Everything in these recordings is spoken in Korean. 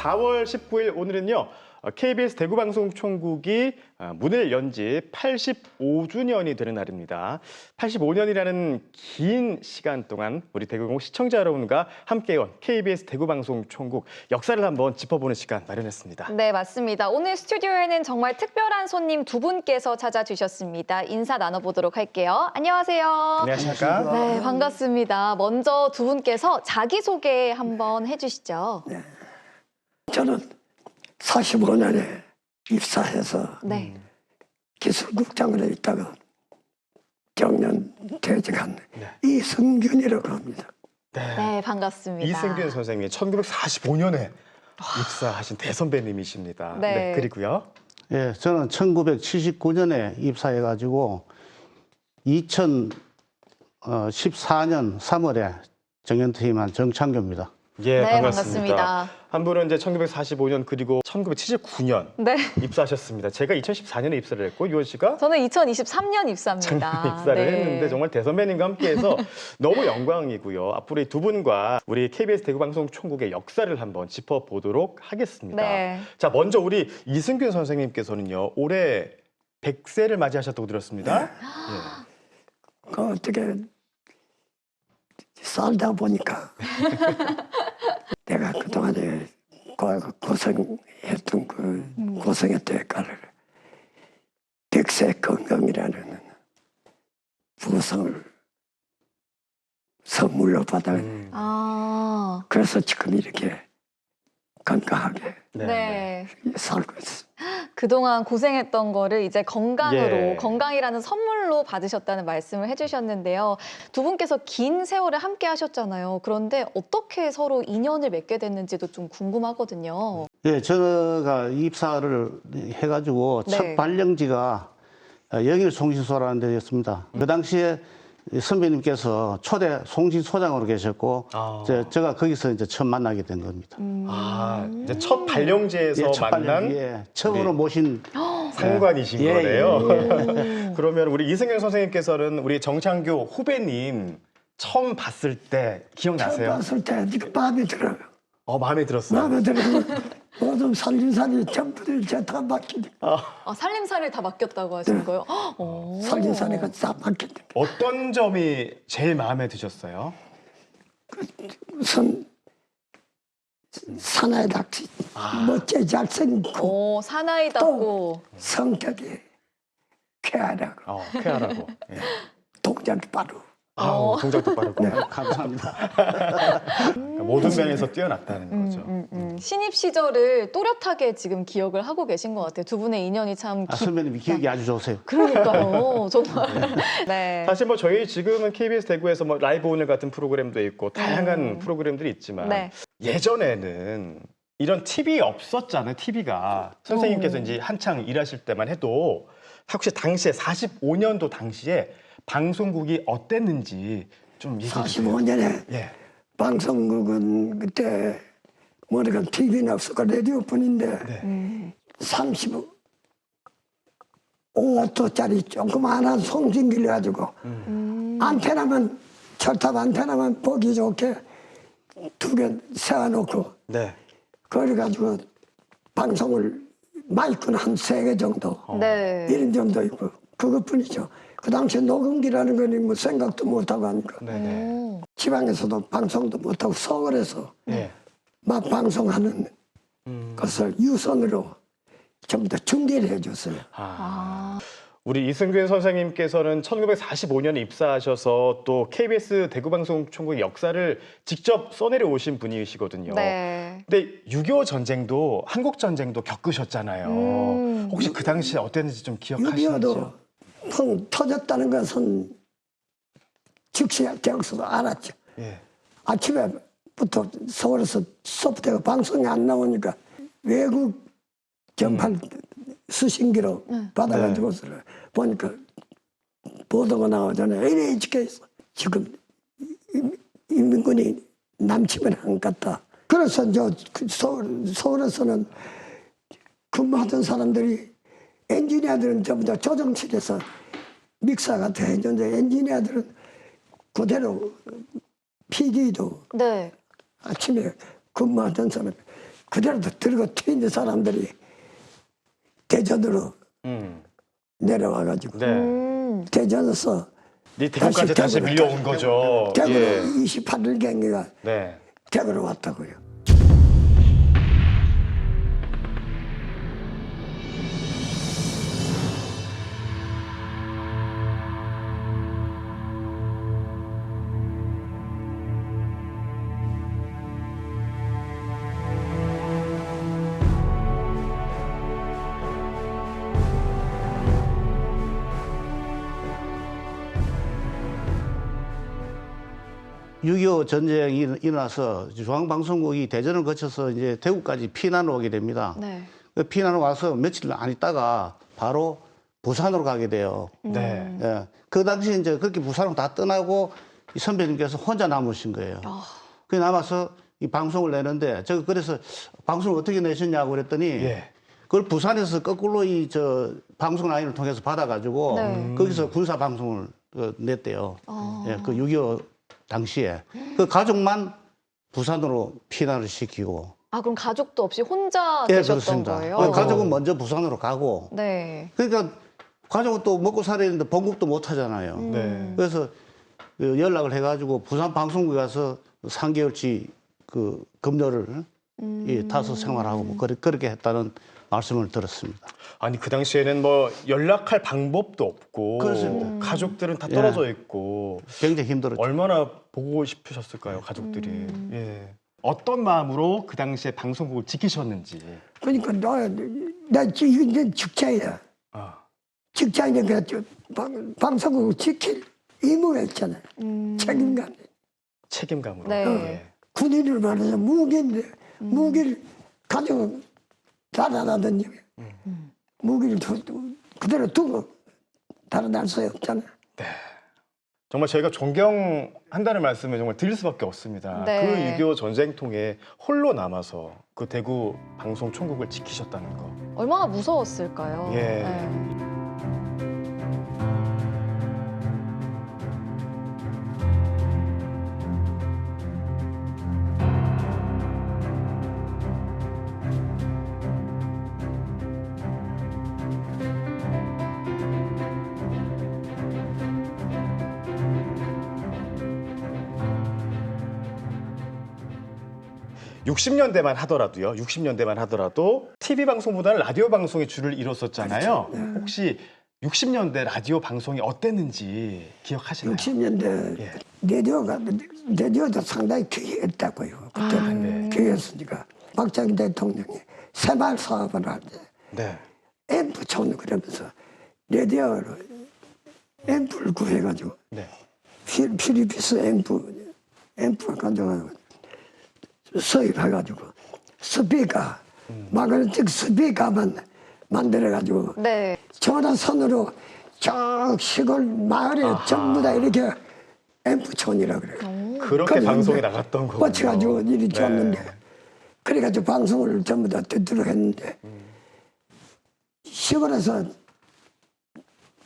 4월 19일 오늘은요. KBS 대구방송총국이 문을 연 지 85주년이 되는 날입니다. 85년이라는 긴 시간 동안 우리 대구공 시청자 여러분과 함께해온 KBS 대구방송총국 역사를 한번 짚어보는 시간 마련했습니다. 네, 맞습니다. 오늘 스튜디오에는 정말 특별한 손님 두 분께서 찾아주셨습니다. 인사 나눠보도록 할게요. 안녕하세요. 안녕하십니까? 네, 반갑습니다. 먼저 두 분께서 자기소개 한번 해주시죠. 네. 저는 45년에 입사해서 네. 기술국장으로 있다가 정년 퇴직한 이승균이라고 합니다. 네, 반갑습니다. 이승균 선생님이 1945년에 입사하신 대선배님이십니다. 네. 그리고요. 예, 저는 1979년에 입사해가지고 2014년 3월에 정년퇴임한 정창교입니다. 예, 네, 반갑습니다. 반갑습니다. 한 분은 이제 1945년 그리고 1979년 네. 입사하셨습니다. 제가 2014년에 입사를 했고 유원 씨가 저는 2023년 입사입니다. 작년에 입사를 네. 했는데 정말 대선배님과 함께해서 너무 영광이고요. 앞으로 이 두 분과 우리 KBS 대구방송총국의 역사를 한번 짚어보도록 하겠습니다. 네. 자, 먼저 우리 이승균 선생님께서는요. 올해 100세를 맞이하셨다고 들었습니다. 그 어떻게 살다 보니까 내가 그동안에 고생했던 그 고생의 대가를 100세 건강이라는 부상을 선물로 받아 아, 그래서 지금 이렇게 건강하게 네. 살고 있어. 그동안 고생했던 거를 이제 건강으로, 예. 건강이라는 선물로 받으셨다는 말씀을 해주셨는데요. 두 분께서 긴 세월을 함께 하셨잖아요. 그런데 어떻게 서로 인연을 맺게 됐는지도 좀 궁금하거든요. 예, 제가 입사를 해가지고 네. 첫 발령지가 영일송신소라는 데였습니다. 그 당시에 선배님께서 초대 송신소장으로 계셨고, 아. 제가 거기서 이제 처음 만나게 된 겁니다. 아, 이제 첫 발령제에서 예, 첫 만난 발령, 예, 처음으로 우리 모신 상관이신 예, 거네요. 그러면 우리 이승균 선생님께서는 우리 정창교 후배님 처음 봤을 때 처음 기억나세요? 봤을 때 이거 마음에 들어요. 마음에 들었어요. 마음에 들어요. 모든 살림살이 전부 다 맡기니까 아, 살림살이를 다 맡겼다고 하신 거예요? 오. 살림살이가 다 맡기니까 어떤 점이 제일 마음에 드셨어요? 우선 사나이답지 멋져 잘생기고 오, 사나이답고. 성격이 쾌활하고 쾌활하고. 예. 동작이 빠르고 동작도 빠르고. 감사합니다. 그러니까 모든 면에서 뛰어났다는 거죠. 신입 시절을 또렷하게 지금 기억을 하고 계신 것 같아요. 두 분의 인연이 참 선배님이 기억이 아주 좋으세요. 그러니까요. 정말. 네. 사실 뭐 저희 지금은 KBS 대구에서 뭐 라이브 오늘 같은 프로그램도 있고 다양한 프로그램들이 있지만 네. 예전에는 이런 TV 없었잖아요. TV가 선생님께서 이제 한창 일하실 때만 해도 혹시 당시에 45년도 당시에 방송국이 어땠는지 좀 얘기해 주세요. 45년에 예. 방송국은 그때 뭐랄까 TV는 없었고 라디오뿐인데 네. 35호짜리 조그마한 송신기를 가지고 안테나만 철탑 안테나만 보기 좋게 2개 세워놓고 네. 그래 가지고 방송을 마이크는 한 3개 정도 네. 이런 정도 있고 그것뿐이죠. 그 당시에 녹음기라는 거니 뭐 생각도 못하고 하니까 오. 지방에서도 방송도 못하고 서울에서 예. 막 방송하는 것을 유선으로 좀 더 중계를 해줬어요. 우리 이승균 선생님께서는 1945년에 입사하셔서 또 KBS 대구방송총국 역사를 직접 써내려 오신 분이시거든요. 네. 근데 6.25 전쟁도 한국 전쟁도 겪으셨잖아요. 혹시 그 당시에 어땠는지 좀 기억하시는지요? 6.25도 펑 터졌다는 것은 즉시 대학서도 알았죠. 예. 아침에부터 서울에서 소프트웨어 방송이 안 나오니까 외국 전판 수신기로 받아가지고서 보니까 보도가 나오잖아요. NHK에서 지금 인민군이 남침을 한 것 같다. 그래서 서울에서는 근무하던 사람들이 엔지니어들은 전부 다 조정실에서 믹서 같은 해줬는데 엔지니어들은 그대로 PD도 네. 아침에 근무하던 사람 그대로 들고 튀는 사람들이 대전으로 내려와가지고 네. 대전에서 이 대구까지 다시 대구로 밀려온 거죠. 대구로 예. 28일경기가 네. 대구로 왔다고요. (6.25) 전쟁이 일어나서 중앙방송국이 대전을 거쳐서 이제 대구까지 피난을 오게 됩니다. 네. 그 피난을 와서 며칠 안 있다가 바로 부산으로 가게 돼요. 네. 예. 그 당시 이제 그렇게 부산으로 다 떠나고 이 선배님께서 혼자 남으신 거예요. 그 남아서 이 방송을 내는데 제가 그래서 방송을 어떻게 내셨냐고 그랬더니 예. 그걸 부산에서 거꾸로 이 저 방송 라인을 통해서 받아가지고 네. 거기서 군사 방송을 냈대요. 아. 예, 그 6.25 당시에 그 가족만 부산으로 피난을 시키고. 아, 그럼 가족도 없이 혼자 예, 계셨던 그렇습니다. 거예요? 가족은 먼저 부산으로 가고. 네. 그러니까 가족은 또 먹고 살아야 되는데 번국도 못 하잖아요. 네. 그래서 그 연락을 해가지고 부산 방송국에 가서 3개월치 그 급료를 타서 생활하고 뭐 그렇게 했다는 말씀을 들었습니다. 아니 그 당시에는 뭐 연락할 방법도 없고 그렇습니다. 가족들은 다 떨어져 있고 굉장히 힘들었죠. 얼마나 보고 싶으셨을까요, 가족들이. 예. 어떤 마음으로 그 당시에 방송국을 지키셨는지. 그러니까 나 이제 직자야. 아. 직자니까 방송국을 지킬 의무가 있잖아요. 책임감. 책임감으로. 네. 예. 군인을 말해서 무기인데 무기를 가지고 달아나더니 무기를 그대로 두고 달아날 수 없잖아요. 정말 저희가 존경한다는 말씀을 정말 드릴 수밖에 없습니다. 네. 그 6.25 전쟁통에 홀로 남아서 그 대구 방송총국을 지키셨다는 거. 얼마나 무서웠을까요? 예. 네. 육십 년대만 하더라도요. 60년대만 하더라도 TV 방송보다는 라디오 방송이 주를 이뤘었잖아요. 그렇죠. 혹시 60년대 라디오 방송이 어땠는지 기억하시나요? 60년대 예. 레디오도 상당히 귀했다고요. 그때는 네. 귀했으니까 박정희 대통령이 새마을 사업을 할 때 네. 앰프 촌 그러면서 레디오로 앰프를 구해가지고 네. 필리피스 앰프를 가져가고 서입해가지고 스피커 마그네틱 스피커만 만들어가지고 네. 전화선으로 저 시골 마을에 전부 다 이렇게 앰프촌이라 그래요. 그렇게 방송에 나갔던 거군요. 꽂혀가지고 이리 네. 줬는데 그래가지고 방송을 전부 다 듣도록 했는데 시골에서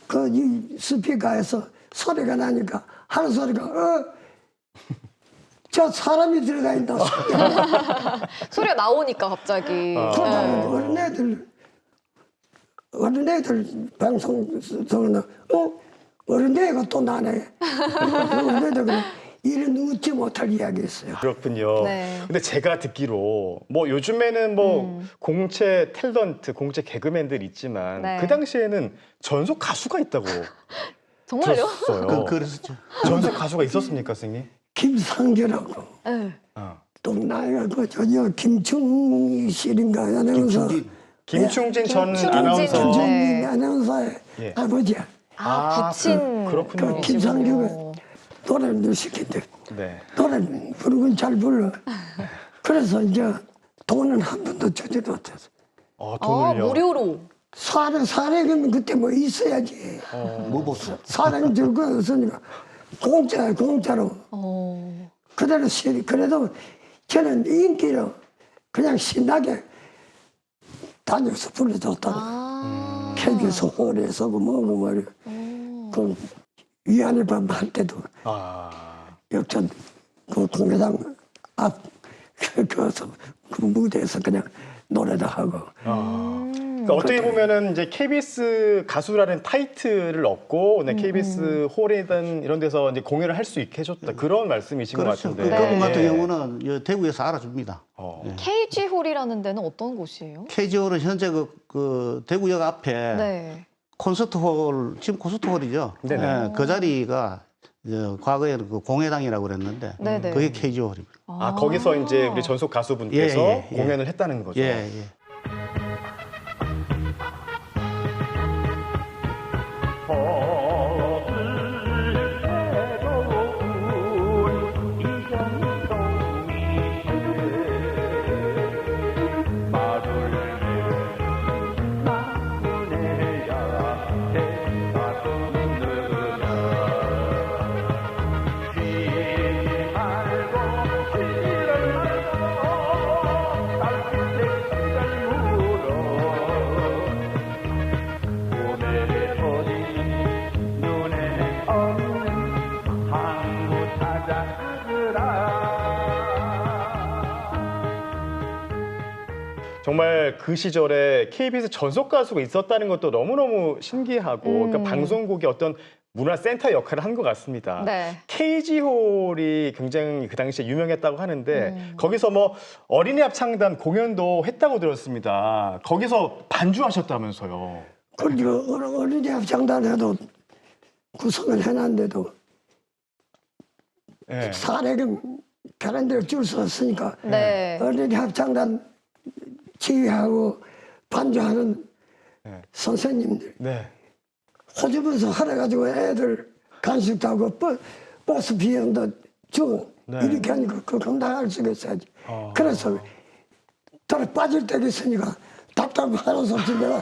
그 이 스피커에서 소리가 나니까 하는 소리가 저 사람이 들어가 있다. 소리가 나오니까 갑자기. 그러다 어린애들 방송에서는 어린애가 또 나네. 어린애들 이런 웃지 못할 이야기였어요. 그렇군요. 네. 근데 제가 듣기로 뭐 요즘에는 뭐 공채 탤런트, 공채 개그맨들 있지만 네. 그 당시에는 전속 가수가 있다고 정말요? 들었어요. 그랬었죠. 전속 가수가 있었습니까, 선생님? 김상규라고 네. 또 나이가 저저 김충실인가 아나운서 김충진 전 김충진. 아나운서. 김충진. 김충진 아나운서의 예. 아버지야. 아, 부친. 그렇군요. 그 김상규가 노래를 시킨대. 네. 노래는 부르긴 잘 불러. 그래서 이제 돈은 한 번도 주지 못했어. 아, 돈을요. 무료로. 사례금은 그때 뭐 있어야지. 뭐 보세요. 사례금 들고 없으니까 공짜로. 그대로 그래도 저는 인기로 그냥 신나게 다녀서 불러줬다. KBS 홀에서 뭐고 말이야. 그 위안의 밤 할 때도 역전 그 공회당 앞 거기서 그 무대에서 그냥 노래도 하고. 그러니까 어떻게 보면은 이제 KBS 가수라는 타이틀을 얻고 KBS 홀이든 이런 데서 이제 공연을 할 수 있게 해줬다 그런 말씀이신 그렇죠. 것 같은데. 그분 네. 같은 경우는 이 대구에서 알아줍니다. KG홀이라는 데는 어떤 곳이에요? KG홀은 현재 그 대구역 앞에 네. 콘서트홀, 지금 콘서트홀이죠. 네네. 예, 그 자리가 과거에는 그 공회당이라고 그랬는데 네네. 그게 KG홀입니다. 아, 거기서 이제 우리 전속 가수분께서 예, 예. 공연을 했다는 거죠. 예, 예. 정말 그 시절에 KBS 전속 가수가 있었다는 것도 너무너무 신기하고 그러니까 방송국의 어떤 문화센터 역할을 한 것 같습니다. 네. KG홀이 굉장히 그 당시에 유명했다고 하는데 거기서 뭐 어린이 합창단 공연도 했다고 들었습니다. 거기서 반주하셨다면서요. 그리고 어린이 합창단에도 구성을 해놨는데도 네. 사례금 가는데로 줄 섰으니까 네. 어린이 합창단 지휘하고 반주하는 네. 선생님들 네. 호주면서 하래가지고 애들 간식도 하고 버스 비용도 주고 네. 이렇게 하니까 그 감당할 수 있어야지. 그래서 돌에 빠질 때가 있으니까 답답 하는 수 없이 내가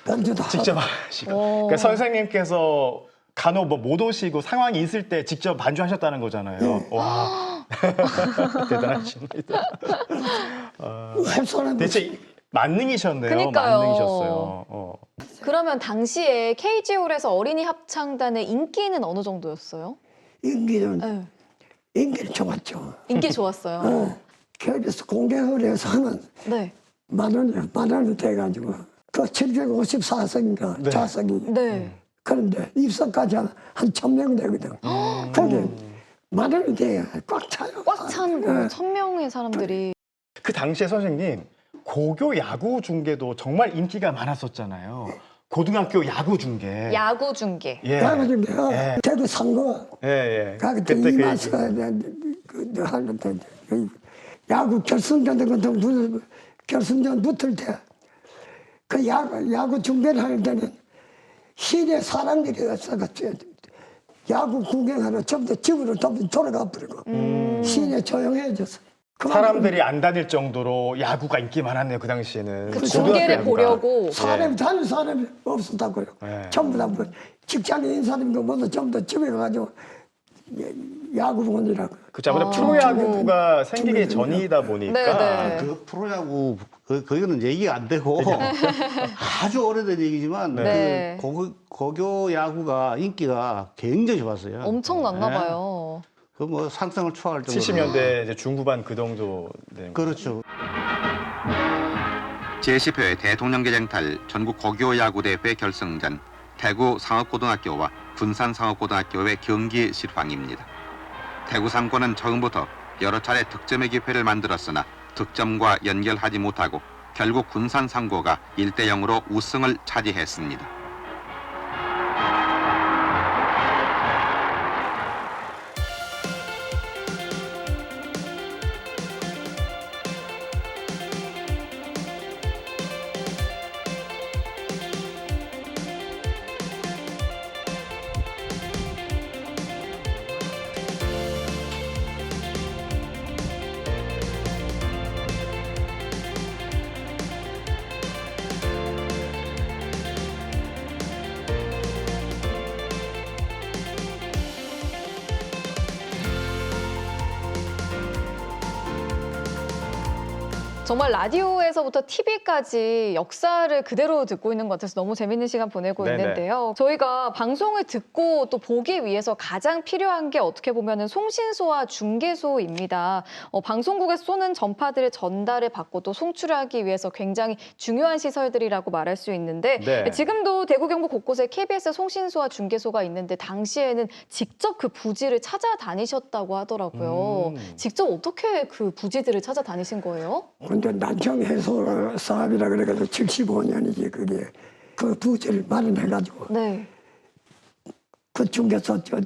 반주도 직접 하고. 하시고. 그러니까 선생님께서 간혹 뭐 못 오시고 상황이 있을 때 직접 반주하셨다는 거잖아요. 와. 대단하십니다. 할 사람 대체 만능이셨네요. 그러니까요. 만능이셨어요. 그러면 당시에 KG홀에서 어린이 합창단의 인기는 어느 정도였어요? 인기는 네. 인기는 좋았죠. 인기 좋았어요. KBS 공개홀에서 하면 네. 만 원이 돼가지고 그 754석인가 네. 좌석이 네. 그런데 입석까지 한 1000명 되거든. 그게 만 원이 돼야 꽉 차요. 꽉 찬 거, 1000명의 사람들이. 그 당시에 선생님 고교 야구 중계도 정말 인기가 많았었잖아요. 고등학교 야구 중계. 야구 중계. 예. 야구 중에 예. 대구 상고 예, 예. 그때 그때 그 이마스가 하는데 야구 결승전 붙을 때 그 야구 중계를 할 때는 시내 사람들이 왔어가지고 야구 구경하러 전부 다 집으로 돌아가 버리고 시내 조용해졌어. 사람들이 안 다닐 정도로 야구가 인기 많았네요. 그 당시에는. 그 고등학교 중계를 야구가. 보려고. 사람이 다닐 사람이 없었다고요. 네. 전부 다 뭐 직장인 사람도 모두 전부 다 집에 가가지고 야구 보느라고. 그쵸. 아무래도 프로야구가 생기기 전이다 보니까. 네, 네. 그 프로야구 그거는 얘기가 안 되고 아주 오래된 얘기지만 네. 그 고교 야구가 인기가 굉장히 좋았어요. 엄청났나 네. 봐요. 그 뭐 상상을 초월할 정도로. 70년대 이제 중후반 그 정도 되는 거죠. 그렇죠. 제10회 대통령계쟁탈 전국 고교야구대회 결승전 대구 상업고등학교와 군산 상업고등학교의 경기 실황입니다. 대구 상고는 처음부터 여러 차례 득점의 기회를 만들었으나 득점과 연결하지 못하고 결국 군산 상고가 1대 0으로 우승을 차지했습니다. 정말 라디오에서부터 TV까지 역사를 그대로 듣고 있는 것 같아서 너무 재밌는 시간 보내고 네네. 있는데요. 저희가 방송을 듣고 또 보기 위해서 가장 필요한 게 어떻게 보면은 송신소와 중계소입니다. 방송국에서 쏘는 전파들의 전달을 받고 또 송출하기 위해서 굉장히 중요한 시설들이라고 말할 수 있는데 네. 지금도 대구 경북 곳곳에 KBS 송신소와 중계소가 있는데 당시에는 직접 그 부지를 찾아다니셨다고 하더라고요. 직접 어떻게 그 부지들을 찾아다니신 거예요? 근데 난청 해소 사업이라 그래가지고 75년이지 그게 그 부지를 마련해가지고 네. 그 중에서 저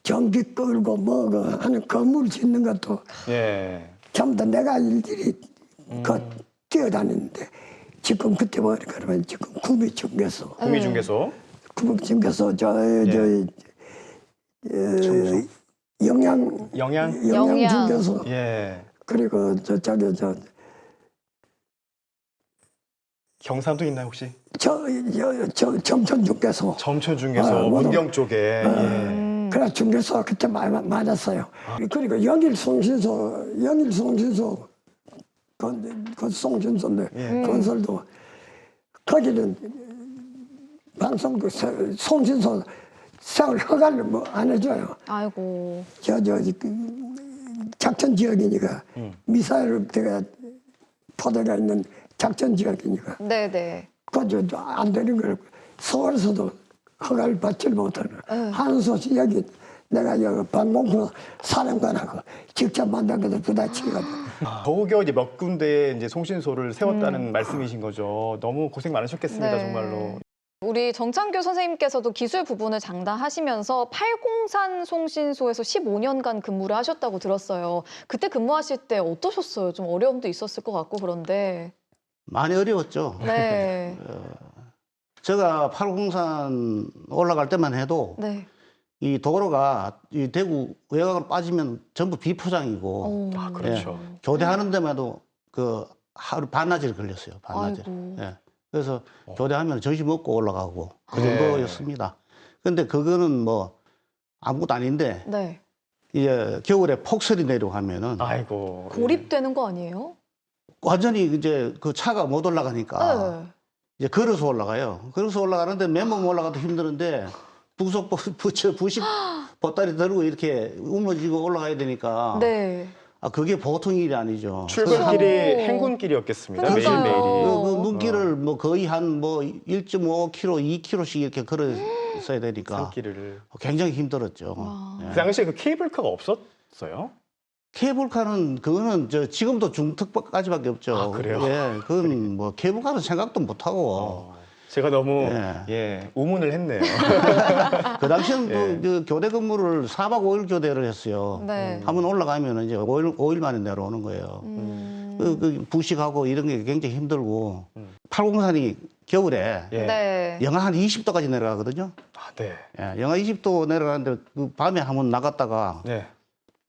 전기 끌고 뭐고 하는 건물 짓는 것도 예. 전부 다 내가 일일이 그 뛰어다니는데 지금 그때 뭐 그러면 지금 구미중개소 국미중개소. 구미중개소 영양. 영양중개소 예. 그리고 저기 경산도 있나요 혹시? 점천중개소 점천중개소 문경 쪽에. 예. 그래 중개소 그때 많았어요. 그리고 영일송신소 그 송신소인데 예. 건설도 거기는 방송국 송신소 세월 허가를 뭐 안 해줘요. 아이고. 작전 지역이니까 미사일 포대가 있는 작전 지역이니까 네네. 그저 안 되는 걸 서울에서도 허가를 받지 못하는 한소시 여기 내가 여기 방공호 사령관하고 직접 만나서 부딪히거든. 겨우겨우 이제 몇 군데 이제 송신소를 세웠다는 말씀이신 거죠. 너무 고생 많으셨겠습니다, 네. 정말로. 우리 정창규 선생님께서도 기술 부분을 장담하시면서 팔공산 송신소에서 15년간 근무를 하셨다고 들었어요. 그때 근무하실 때 어떠셨어요? 좀 어려움도 있었을 것 같고 그런데. 많이 어려웠죠. 네. 제가 팔공산 올라갈 때만 해도 네. 이 도로가 이 대구 외곽으로 빠지면 전부 비포장이고 오. 아, 그렇죠. 교대하는 데마도 그 하루 반나절 걸렸어요. 반나절. 아이고. 예. 그래서 교대하면 점심 먹고 올라가고 그 네. 정도였습니다. 근데 그거는 뭐 아무것도 아닌데 네. 이제 겨울에 폭설이 내려가면은 아이고. 고립되는 거 아니에요? 완전히 이제 그 차가 못 올라가니까 네. 이제 걸어서 올라가요. 걸어서 올라가는데 맨몸 올라가도 힘드는데 부속 부식 보따리 들고 이렇게 우물지고 올라가야 되니까 네. 아 그게 보통 일이 아니죠. 출근길이 그렇죠. 행군길이었겠습니다. 그러니까요. 매일매일이. 그 눈길을 뭐 거의 한 뭐 1.5km, 2km씩 이렇게 걸어서야 되니까 산길을. 굉장히 힘들었죠. 와. 예. 그 당시에 그 케이블카가 없었어요? 케이블카는 그거는 지금도 중특까지밖에 없죠. 아, 그래요? 예, 그건 뭐 케이블카는 생각도 못 하고 제가 너무 예. 우문을 했네요. 그 당시에는 예. 그 교대 근무를 4박 5일 교대를 했어요. 네. 한번 올라가면 이제 5일 만에 내려오는 거예요. 그 부식하고 이런 게 굉장히 힘들고 팔공산이 겨울에 예. 네. 영하 한 20도까지 내려가거든요. 아, 네. 예, 영하 20도 내려가는데 그 밤에 한번 나갔다가 네.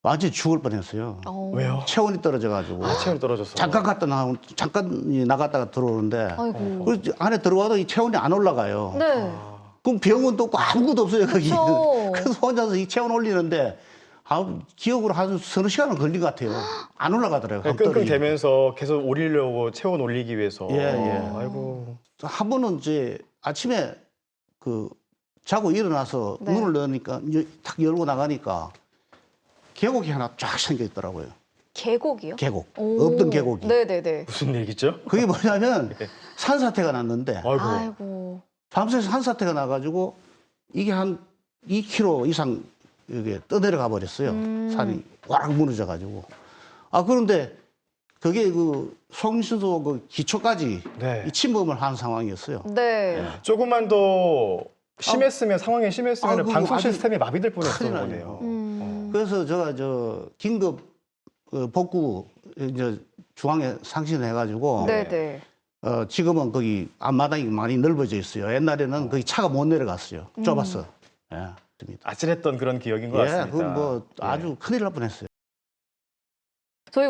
완전히 죽을 뻔했어요. 왜요? 체온이 떨어져가지고 아, 체온이 떨어져서. 잠깐 잠깐 나갔다가 들어오는데 아이고. 그 안에 들어와도 이 체온이 안 올라가요. 네. 그럼 병원도 없고 아무것도 없어요 거기. 그쵸. 그래서 혼자서 이 체온 올리는데 기억으로 한 서너 시간은 걸린 것 같아요. 안 올라가더라고요. 끙끙대면서 계속 오리려고 체온 올리기 위해서. 예, 예. 아이고. 한 번은 이제 아침에 그 자고 일어나서 네. 문을 넣으니까 이제 탁 열고 나가니까 계곡이 하나 쫙 생겨 있더라고요. 계곡이요? 계곡. 오. 없던 계곡이. 네네네. 무슨 얘기죠? 그게 뭐냐면 산사태가 났는데 아이고. 아이고. 밤새서 산사태가 나가지고 이게 한 2km 이상 이게 떠내려가 버렸어요. 산이 와락 무너져가지고. 아 그런데 그게 그 송신소 그 기초까지 네. 이 침범을 한 상황이었어요. 네. 조금만 더 심했으면 상황이 심했으면 그거 방송 아주 시스템이 마비될 뻔했던 큰일 나요. 거네요. 그래서 제가 긴급 복구 이제 중앙에 상신을 해가지고 네네. 지금은 거기 앞마당이 많이 넓어져 있어요. 옛날에는 거기 차가 못 내려갔어요. 좁았어. 예. 아찔했던 그런 기억인 것 예, 같습니다. 그건 뭐 예. 아주 큰일 날 뻔했어요.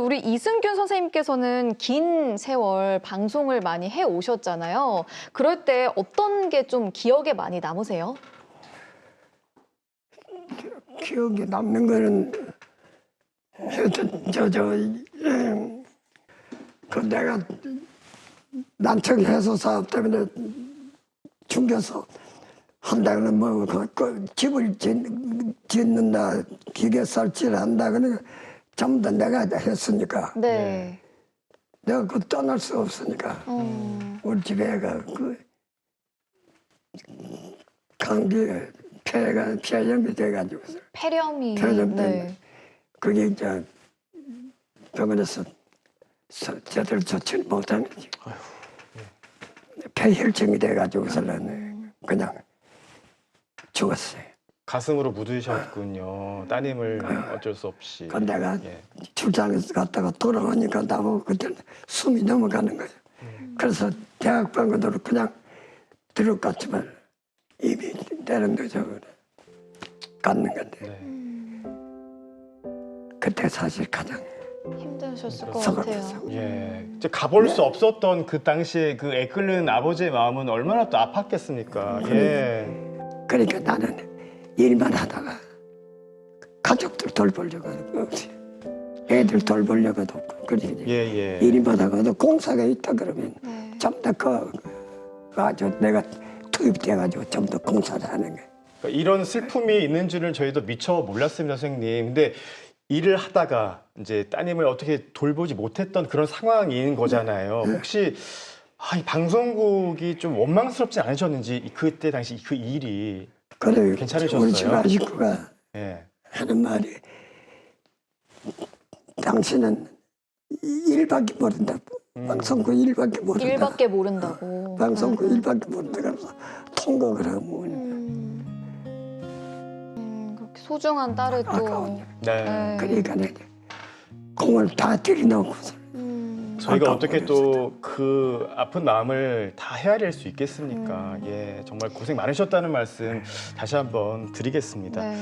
우리 이승균 선생님께서는 긴 세월 방송을 많이 해 오셨잖아요. 그럴 때 어떤 게 좀 기억에 많이 남으세요? 기억에 남는 거는 그 내가 난청해소 사업 때문에 중개소 한다고는 그 집을 짓는다, 기계 설치를 한다, 그러니까 전부 다 내가 했으니까. 네. 내가 그 떠날 수 없으니까. 우리 집에 애가 그 감기 폐렴이 돼가지고 폐렴이. 폐렴 때문에 네. 그게 이제 병원에서 제대로 조치를 못한 거지. 폐혈증이 돼가지고서는 그냥 죽었어요. 가슴으로 묻으셨군요. 따님을 어쩔 수 없이. 그 내가 예. 출장에서 갔다가 돌아오니까 나보고 그때는 숨이 넘어가는 거예요. 그래서 대학병원으로 그냥 들어갔지만 이미 내는 거죠. 갔는 건데. 네. 그때 사실 가장 힘드셨을 것 서글했어. 같아요. 예. 이제 가볼 수 없었던 그 당시에 그 애끓는 아버지의 마음은 얼마나 또 아팠겠습니까. 예. 그러니까 나는 일만 하다가 가족들 돌보려고 하는 거 없이 애들 돌보려고도 없고 그러니 예, 예. 일만 하고도 공사가 있다 그러면 네. 좀 더 아주 내가 투입돼가지고 좀 더 공사를 하는 거야. 그러니까 이런 슬픔이 있는 줄은 저희도 미처 몰랐습니다, 선생님. 근데 일을 하다가 이제 따님을 어떻게 돌보지 못했던 그런 상황인 거잖아요. 혹시 이 방송국이 좀 원망스럽지 않으셨는지 그때 당시 그 일이. 그래 괜찮으셨어요? 우리 집 아식구가 예. 하는 말이 당신은 일밖에 모른다. 방송국 일밖에 모른다. 일밖에 모른다고. 방송국 일밖에 모른다. 그래서 통곡을 하고 그렇게 소중한 딸을 또. 아까워. 네. 네. 그러니까 내가 공을 다 들이놓고서 저희가 아까워 어떻게 또 그 아픈 마음을 다 헤아릴 수 있겠습니까? 예, 정말 고생 많으셨다는 말씀 다시 한번 드리겠습니다. 네.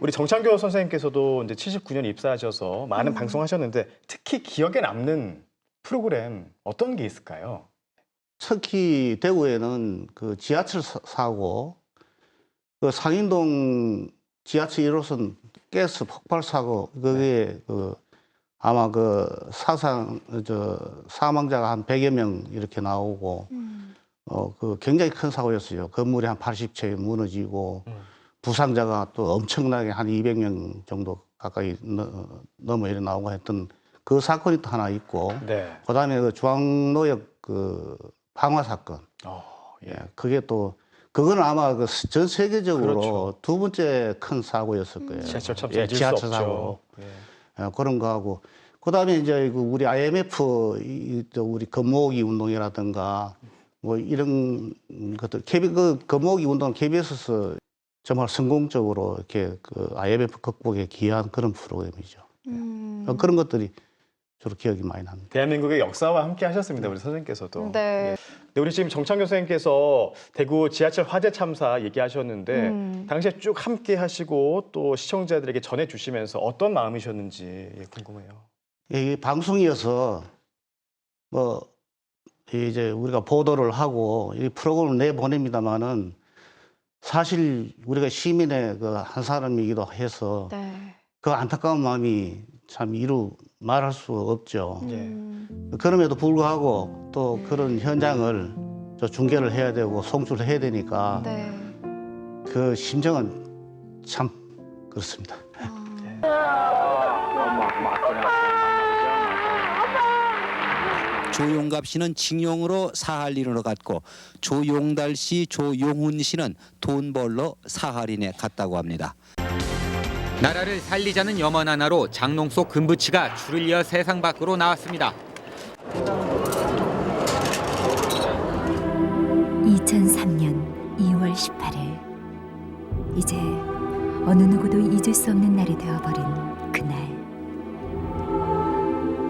우리 정창교 선생님께서도 이제 79년 입사하셔서 많은 방송하셨는데 특히 기억에 남는 프로그램 어떤 게 있을까요? 특히 대구에는 그 지하철 사고, 그 상인동 지하철 1호선 가스 폭발 사고, 그게 그 아마 그 사망자가 한 100여 명 이렇게 나오고, 그 굉장히 큰 사고였어요. 건물이 한 80채 무너지고, 부상자가 또 엄청나게 한 200명 정도 가까이 넘어 이래 나오고 했던 그 사건이 또 하나 있고, 네. 그다음에 그 중앙로역 그 방화 사건. 예. 예, 그게 또 그거는 아마 그 전 세계적으로 그렇죠. 두 번째 큰 사고였을 거예요. 지하철 참사 예, 잊을 수 지하철 없죠. 사고. 예. 예, 그런 거 하고 그다음에 이제 그 우리 IMF 또 우리 금모으기 운동이라든가 뭐 이런 것들 그 금모으기 운동 KBS에서 정말 성공적으로 이렇게 그 IMF 극복에 기여한 그런 프로그램이죠. 그런 것들이 주로 기억이 많이 납니다. 대한민국의 역사와 함께 하셨습니다, 우리 선생님께서도. 네. 예. 네, 우리 지금 정창교 선생님께서 대구 지하철 화재 참사 얘기하셨는데 당시에 쭉 함께 하시고 또 시청자들에게 전해주시면서 어떤 마음이셨는지 궁금해요. 이 방송이어서 뭐 이제 우리가 보도를 하고 이 프로그램을 내보냅니다만은 사실 우리가 시민의 그 한 사람이기도 해서 네. 그 안타까운 마음이 참 이루 말할 수 없죠. 예. 그럼에도 불구하고 또 그런 현장을 저 중계를 해야 되고 송출을 해야 되니까 네. 그 심정은 참 그렇습니다. 조용갑 씨는 징용으로 사할린으로 갔고 조용달 씨, 조용훈 씨는 돈 벌러 사할린에 갔다고 합니다. 나라를 살리자는 염원 하나로 장롱 속 금부치가 줄을 이어 세상 밖으로 나왔습니다. 2003년 2월 18일 이제 어느 누구도 잊을 수 없는 날이 되어버린 그날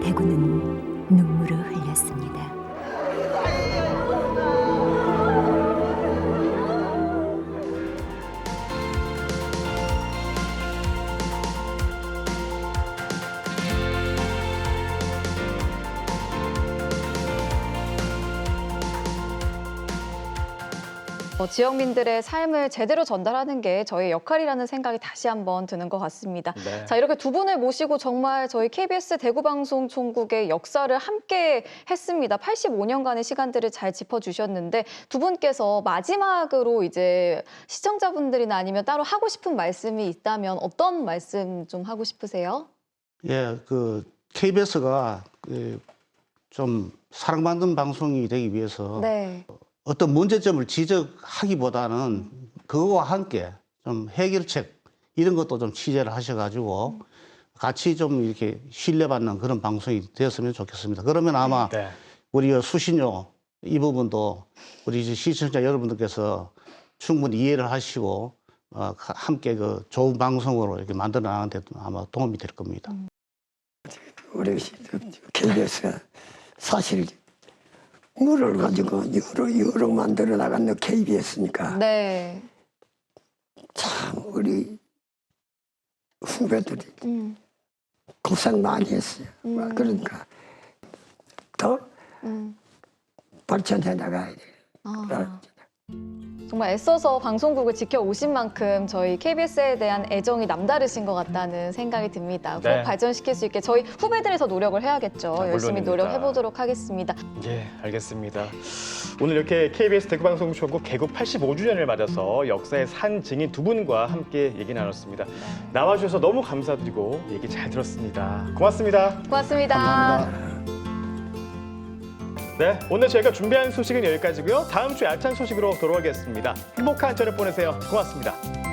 대구는 눈물을 흘렸습니다. 지역민들의 삶을 제대로 전달하는 게 저희 역할이라는 생각이 다시 한번 드는 것 같습니다. 네. 자, 이렇게 두 분을 모시고 정말 저희 KBS 대구방송총국의 역사를 함께 했습니다. 85년간의 시간들을 잘 짚어주셨는데 두 분께서 마지막으로 이제 시청자분들이나 아니면 따로 하고 싶은 말씀이 있다면 어떤 말씀 좀 하고 싶으세요? 예, 그 KBS가 좀 사랑받는 방송이 되기 위해서 네. 어떤 문제점을 지적하기보다는 그거와 함께 좀 해결책 이런 것도 좀 취재를 하셔가지고 같이 좀 이렇게 신뢰받는 그런 방송이 되었으면 좋겠습니다. 그러면 아마 네. 우리 수신료 이 부분도 우리 시청자 여러분들께서 충분히 이해를 하시고 함께 그 좋은 방송으로 이렇게 만들어 나가는 데 아마 도움이 될 겁니다. 우리 KBS가 사실 물을 가지고 여러 만들어 나가는 KBS니까 네. 참 우리 후배들이 고생 많이 했어요. 그러니까 더 발전해 나가야 돼요. 정말 애써서 방송국을 지켜오신 만큼 저희 KBS에 대한 애정이 남다르신 것 같다는 생각이 듭니다. 꼭 네. 발전시킬 수 있게 저희 후배들이 더 노력을 해야겠죠. 열심히 물론입니다. 노력해보도록 하겠습니다. 예, 알겠습니다. 오늘 이렇게 KBS 대구방송총국 개국 85주년을 맞아서 역사의 산 증인 두 분과 함께 얘기 나눴습니다. 나와주셔서 너무 감사드리고 얘기 잘 들었습니다. 고맙습니다. 고맙습니다. 감사합니다. 네, 오늘 저희가 준비한 소식은 여기까지고요. 다음 주에 알찬 소식으로 돌아오겠습니다. 행복한 저녁 보내세요. 고맙습니다.